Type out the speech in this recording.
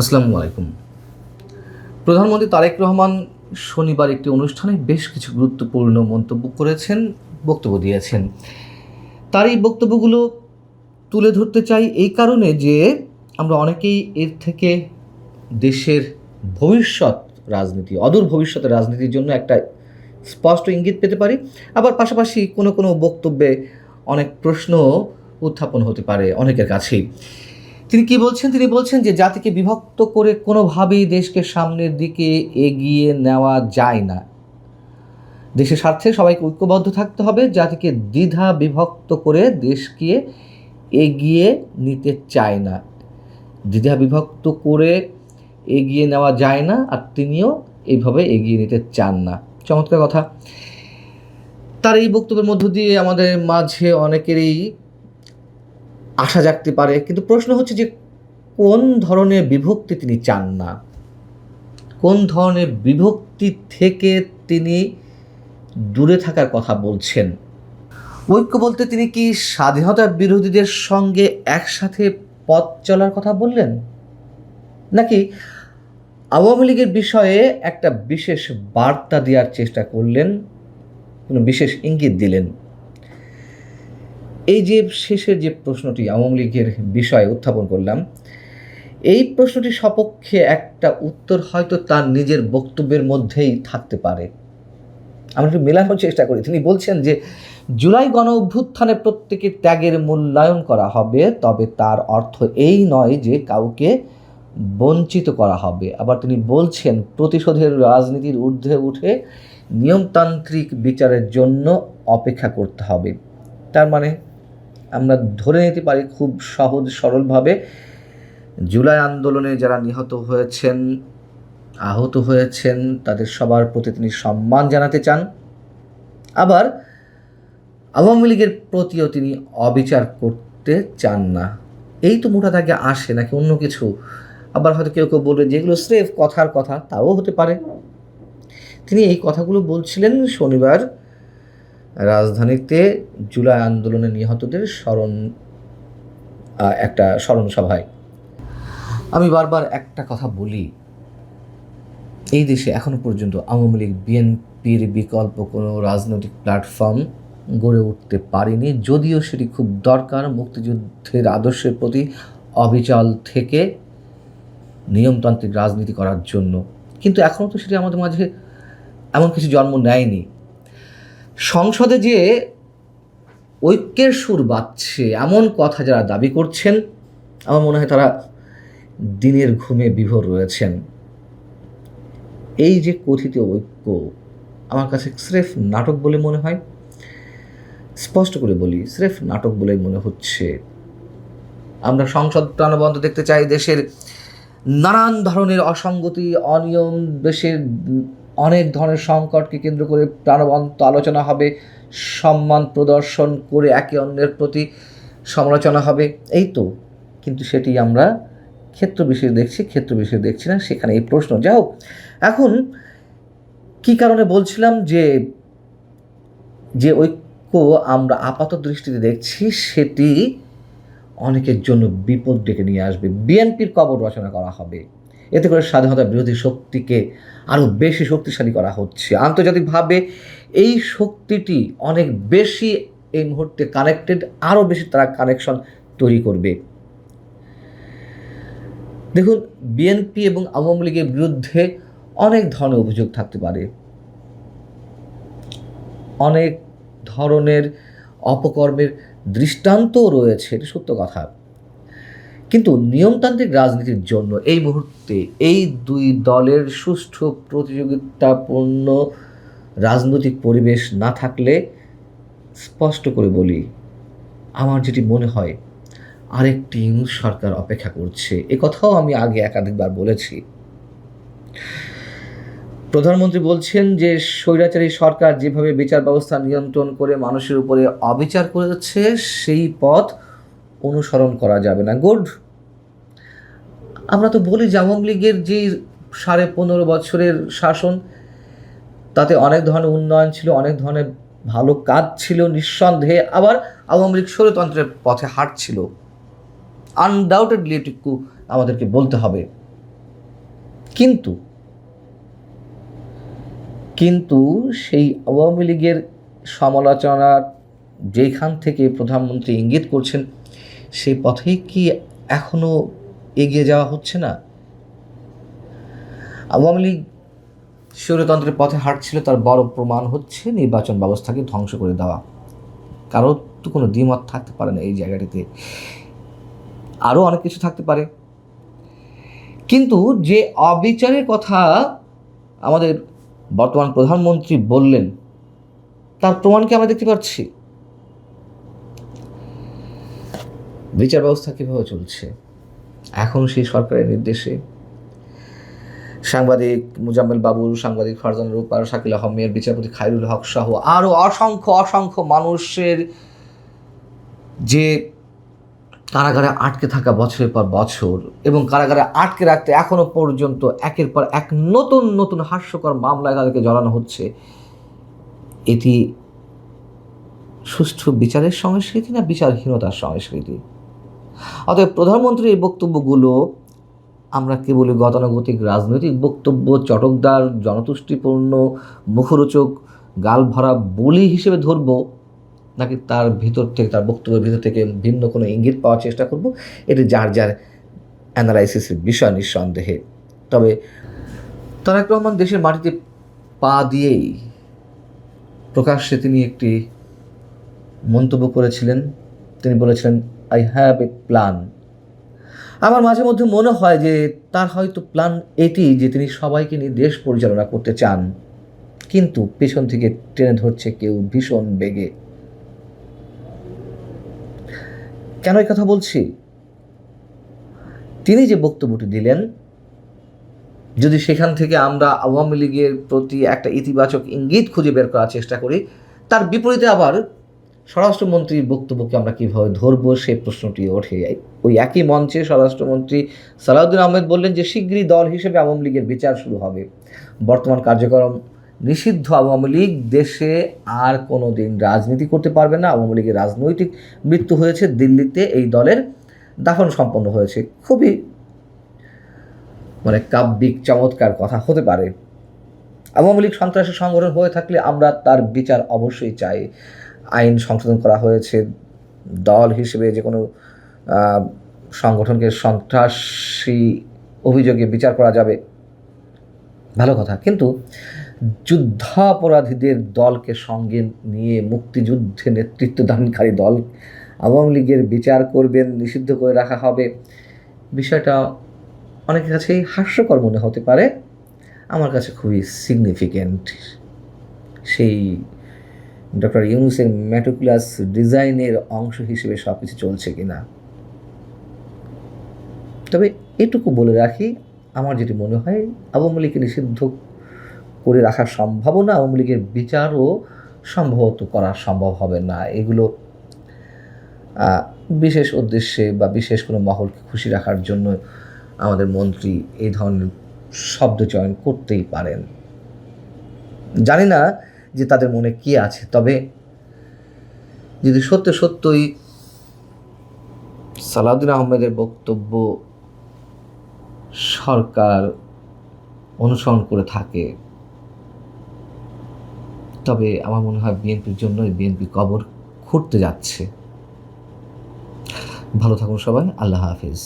আসসালামু আলাইকুম। প্রধানমন্ত্রী তারেক রহমান শনিবার একটি অনুষ্ঠানে বেশ কিছু গুরুত্বপূর্ণ মন্তব্য করেছেন, বক্তব্য দিয়েছেন। তার এই বক্তব্যগুলো তুলে ধরতে চাই এই কারণে যে আমরা অনেকেই এর থেকে দেশের ভবিষ্যৎ রাজনীতি, অদূর ভবিষ্যতের রাজনীতির জন্য একটা স্পষ্ট ইঙ্গিত পেতে পারি। আবার পাশাপাশি কোনো কোনো বক্তব্যে অনেক প্রশ্ন উত্থাপন হতে পারে অনেকের কাছেই। তিনি কি বলছেন? তিনি বলছেন যে জাতিকে বিভক্ত করে কোনোভাবেই দেশকে সামনের দিকে এগিয়ে নেওয়া যায় না। দেশের স্বার্থে সবাইকে ঐক্যবদ্ধ থাকতে হবে। জাতিকে দ্বিধা বিভক্ত করে দেশকে এগিয়ে নিতে চায় না। দ্বিধা বিভক্ত করে এগিয়ে নেওয়া যায় না, আর তিনিও এইভাবে এগিয়ে নিতে চান না। চমৎকার কথা। তার এই বক্তব্যের মধ্য দিয়ে আমাদের মাঝে অনেকেরই আশা জাগতে পারে, কিন্তু প্রশ্ন হচ্ছে যে কোন ধরনের বিভক্তি তিনি চান না, কোন ধরনের বিভক্তি থেকে তিনি দূরে থাকার কথা বলছেন। ঐক্য বলতে তিনি কি স্বাধীনতা বিরোধীদের সঙ্গে একসাথে পথ চলার কথা বললেন, নাকি আওয়ামী লীগের বিষয়ে একটা বিশেষ বার্তা দেওয়ার চেষ্টা করলেন, কোনো বিশেষ ইঙ্গিত দিলেন? এই যে শেষের যে প্রশ্নটি আওয়ামী লীগের বিষয়ে উত্থাপন করলাম, এই প্রশ্নটির সপক্ষে একটা উত্তর হয়তো তার নিজের বক্তব্যের মধ্যেই থাকতে পারে। আমরা একটু মেলানোর চেষ্টা করি। তিনি বলছেন যে জুলাই গণ অভ্যুত্থানে প্রত্যেকের ত্যাগের মূল্যায়ন করা হবে, তবে তার অর্থ এই নয় যে কাউকে বঞ্চিত করা হবে। আবার তিনি বলছেন প্রতিশোধের রাজনীতির ঊর্ধ্বে উঠে নিয়মতান্ত্রিক বিচারের জন্য অপেক্ষা করতে হবে। তার মানে আমরা ধরে নিতে পারি খুব সহজ সরলভাবে, জুলাই আন্দোলনে যারা নিহত হয়েছেন, আহত হয়েছেন, তাদের সবার প্রতি তিনি সম্মান জানাতে চান। আবার আওয়ামী লীগের প্রতিও তিনি অবিচার করতে চান না। এই তো মোটা দাগে আসে, নাকি অন্য কিছু? আবার হয়তো কেউ কেউ বলবে যে এগুলো স্রেফ কথার কথা, তাও হতে পারে। তিনি এই কথাগুলো বলছিলেন শনিবার রাজধানীতে জুলাই আন্দোলনে নিহতদের একটা স্মরণ সভায়। আমি বারবার একটা কথা বলি, এই দেশে এখনো পর্যন্ত আওয়ামী লীগ বিএনপির বিকল্প কোনো রাজনৈতিক প্ল্যাটফর্ম গড়ে উঠতে পারেনি, যদিও সেটি খুব দরকার মুক্তিযুদ্ধের আদর্শের প্রতি অবিচল থেকে নিয়মতান্ত্রিক রাজনীতি করার জন্য। কিন্তু এখনও তো সেটি আমাদের মাঝে এমন কিছু জন্ম নেয়নি। সংসদে যে ঐক্যের সুর বাজছে এমন কথা যারা দাবি করছেন, আমার মনে হয় তারা দিনের ঘুমে বিভোর রয়েছেন। এই যে কথিত ঐক্য, আমার কাছে স্রেফ নাটক বলে মনে হয়। স্পষ্ট করে বলি, স্রেফ নাটক বলে মনে হচ্ছে। আমরা সংসদ প্রাণবন্ত দেখতে চাই। দেশের নানান ধরনের অসঙ্গতি, অনিয়ম, দেশের অনেক ধরনের সংকটকে কেন্দ্র করে প্রাণবন্ত আলোচনা হবে, সম্মান প্রদর্শন করে একে অন্যের প্রতি সমালোচনা হবে, এই তো। কিন্তু সেটি আমরা ক্ষেত্র বিশেষ দেখছি না। সেখানে এই প্রশ্ন। যাই হোক, এখন কী কারণে বলছিলাম যে ঐক্য আমরা আপাত দৃষ্টিতে দেখছি, সেটি অনেকের জন্য বিপদ ডেকে নিয়ে আসবে। বিএনপির কবর রচনা করা হবে, এতে করে স্বাধীনতা বিরোধী শক্তিকে আরও বেশি শক্তিশালী করা হচ্ছে। আন্তর্জাতিকভাবে এই শক্তিটি অনেক বেশি এই মুহূর্তে কানেক্টেড, আরও বেশি তারা কানেকশন তৈরি করবে। দেখুন, বিএনপি এবং আওয়ামী লীগের বিরুদ্ধে অনেক ধরনের অভিযোগ থাকতে পারে, অনেক ধরনের অপকর্মের দৃষ্টান্তও রয়েছে, এটা সত্য কথা। কিন্তু নিয়মতান্ত্রিক রাজনীতির জন্য এই মুহূর্তে এই দুই দলের সুষ্ঠু প্রতিযোগিতাপূর্ণ রাজনৈতিক পরিবেশ না থাকলে, স্পষ্ট করে বলি, আমার যেটি মনে হয় আরেকটি ইউনূস সরকার অপেক্ষা করছে। এ কথাও আমি আগে একাধিকবার বলেছি। প্রধানমন্ত্রী বলছেন যে স্বৈরাচারী সরকার যেভাবে বিচার ব্যবস্থা নিয়ন্ত্রণ করে মানুষের উপরে অবিচার করেছে, সেই পথ অনুসরণ করা যাবে না। গুড। আমরা তো বলি যে আওয়ামী লীগের যে 15.5 বছরের শাসন, তাতে অনেক ধরনের উন্নয়ন ছিল, অনেক ধরনের ভালো কাজ ছিল নিঃসন্দেহে। আবার আওয়ামী লীগ স্বৈরতন্ত্রের পথে হাঁটছিল, আনডাউটেডলি এটুকু আমাদেরকে বলতে হবে। কিন্তু কিন্তু সেই আওয়ামী লীগের সমালোচনার যেখান থেকে প্রধানমন্ত্রী ইঙ্গিত করছেন সেই পথেই কি এখনও এগিয়ে যাওয়া হচ্ছে না? আওয়ামী লীগ স্বৈরতন্ত্রের পথে হাঁটছিল, তার বড় প্রমাণ হচ্ছে নির্বাচন ব্যবস্থাকে ধ্বংস করে দেওয়া। কারোর তো কোনো দ্বিমত থাকতে পারে না এই জায়গাটিতে, আরও অনেক কিছু থাকতে পারে। কিন্তু যে অবিচারের কথা আমাদের বর্তমান প্রধানমন্ত্রী বললেন তার প্রমাণকে আমরা দেখতে পাচ্ছি। বিচার ব্যবস্থা কীভাবে চলছে এখন সেই সরকারের নির্দেশে সাংবাদিক মুজাম্মেল বাবুর, সাংবাদিক ফারজানা রূপার, শাকিল আহমেদ, বিচারপতি খায়রুল হক সহ আরও অসংখ্য মানুষের যে কারাগারে আটকে থাকা বছরের পর বছর, এবং কারাগারে আটকে রাখতে এখনও পর্যন্ত একের পর এক নতুন হাস্যকর মামলায় তাদেরকে জড়ানো হচ্ছে, এটি সুষ্ঠু বিচারের সংস্কৃতি না বিচারহীনতার সংস্কৃতি? অতএব প্রধানমন্ত্রীর এই বক্তব্যগুলো আমরা কেবলই গতানুগতিক রাজনৈতিক বক্তব্য, চটকদার, জনতুষ্টিপূর্ণ, মুখরোচক, গাল ভরা বলি হিসেবে ধরব, নাকি তার ভিতর থেকে, তার বক্তব্যের ভিতর থেকে ভিন্ন কোনো ইঙ্গিত পাওয়ার চেষ্টা করব? এটি যার অ্যানালাইসিসের বিষয় নিঃসন্দেহে। তবে তারেক রহমান দেশের মাটিতে পা দিয়েই প্রকাশ্যে তিনি একটি মন্তব্য করেছিলেন। তিনি বলেছিলেন, আই হ্যাভ এ প্ল্যান। আমার মাঝে মধ্যে মনে হয় যে তার হয়তো প্ল্যান এটি যে তিনি সবাইকে নিয়ে দেশ পরিচালনা করতে চান, কিন্তু পেছন থেকে টেনে ধরছে কেউ ভীষণ বেগে। কেন এই কথা বলছি? তিনি যে বক্তব্যটি দিলেন, যদি সেখান থেকে আমরা আওয়ামী লীগের প্রতি একটা ইতিবাচক ইঙ্গিত খুঁজে বের করার চেষ্টা করি, তার বিপরীতে আবার স্বরাষ্ট্রমন্ত্রীর বক্তব্যকে আমরা কীভাবে ধরবো সেই প্রশ্নটি ওঠে। ওই একই মঞ্চে স্বরাষ্ট্রমন্ত্রী সালাউদ্দিন আহমেদ বললেন যে শিগগিরই দল হিসেবে আওয়ামী লীগের বিচার শুরু হবে। বর্তমান কার্যক্রম নিষিদ্ধ আওয়ামী লীগ দেশে আর কোনো দিন রাজনীতি করতে পারবে না। আওয়ামী লীগের রাজনৈতিক মৃত্যু হয়েছে, দিল্লিতে এই দলের দাফন সম্পন্ন হয়েছে। খুবই কাব্যিক চমৎকার কথা হতে পারে। আওয়ামী লীগ সন্ত্রাসী সংগঠন হয়ে থাকলে আমরা তার বিচার অবশ্যই চাই। আইন সংশোধন করা হয়েছে, দল হিসেবে যে কোনো সংগঠনকে সন্ত্রাসী অভিযোগে বিচার করা যাবে, ভালো কথা। কিন্তু যুদ্ধাপরাধীদের দলকে সঙ্গে নিয়ে মুক্তিযুদ্ধে নেতৃত্বদানকারী দল আওয়ামী লীগের বিচার করবেন, নিষিদ্ধ করে রাখা হবে, বিষয়টা অনেকের কাছেই হাস্যকর মনে হতে পারে। আমার কাছে খুবই সিগনিফিক্যান্ট। সেই ডক্টর ইউনূসের ম্যাটিকুলাস ডিজাইনের অংশ হিসেবে সব কিছু চলছে কিনা। তবে এটুকু বলে রাখি, আমার যেটি মনে হয় আওয়ামী লীগকে নিষিদ্ধ করে রাখার সম্ভাবনা, আওয়ামী লীগের বিচারও সম্ভবত করা সম্ভব হবে না। এগুলো বিশেষ উদ্দেশ্যে বা বিশেষ কোনো মহলকে খুশি রাখার জন্য আমাদের মন্ত্রী এই ধরনের শব্দ চয়ন করতেই পারেন। জানি না যে তাদের মনে কি আছে। তবে যদি সত্যই সালাউদ্দিন আহমেদের বক্তব্য সরকার অনুসরণ করে থাকে, তবে আমার মনে হয় বিএনপির জন্য বিএনপি কবর খুঁড়তে যাচ্ছে। ভালো থাকুন সবাই। আল্লাহ হাফিজ।